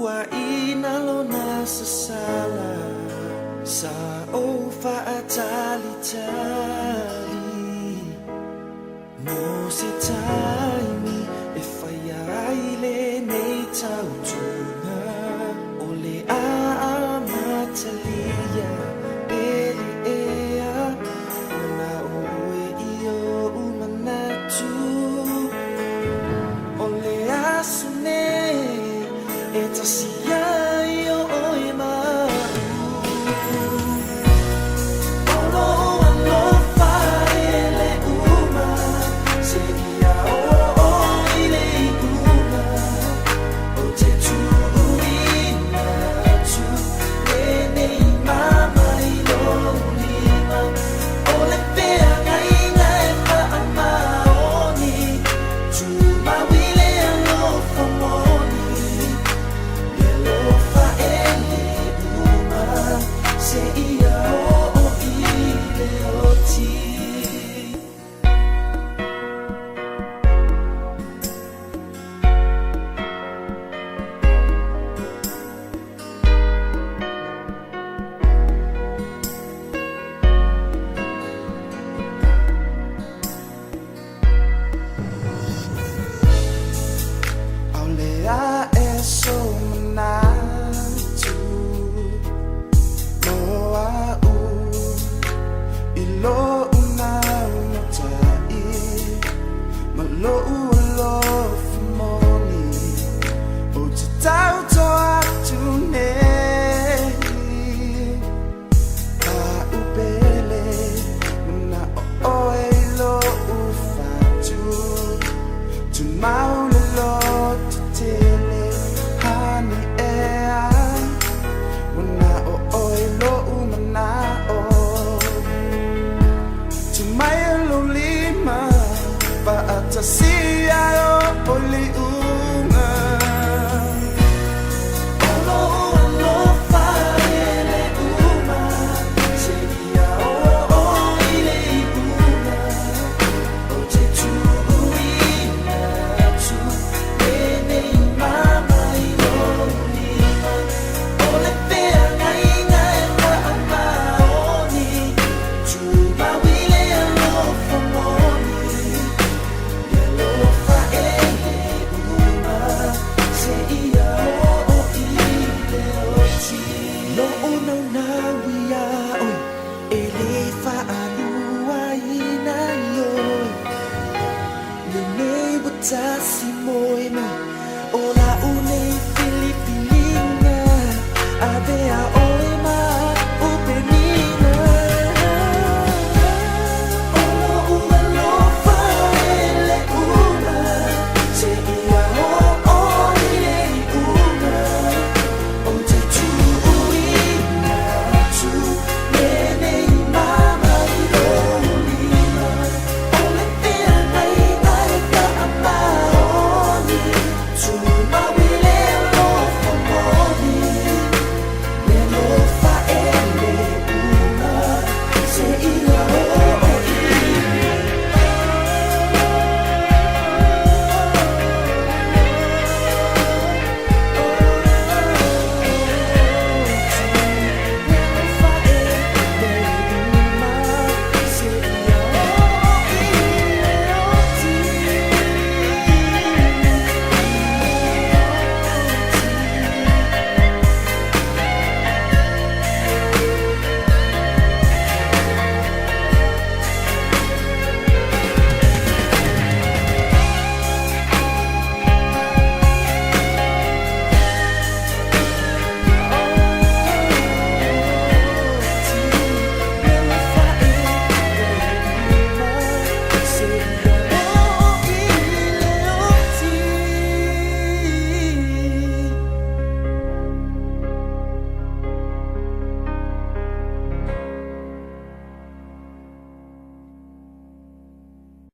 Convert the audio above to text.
ua inalona sa sala sa ofa atali-tali no si taimi e whaiaile nei tautuna ole a matalia pele ea ona oe io umanatu ole asune e tasia io oe mau olo alofa ele uma se ia o ile uma o te tuina tu ene mama ilo lima ole pea ngaina e pa amaoni tu mawile alofa moni Alofa ele uma se ia o ile o ti Aulea e SaMOaN Noa u ilo una umatai malo alofa moni o te tau toa tu nei ka upele muna o ilo ufatu tu maulelo tu tele hani ea muna o ilo umana o tu mai lo lima pa atasia o li uma olo alofa ele uma se ia o ile uma o te tuina tu ene mama ilo lima ole pea ngaina e pa amaoni tu mawile alofa moni Alofa ele uma se ia o ile o ti no una una wia oi ele fa alua ina yo le nei butasi moi mo ola une Filipino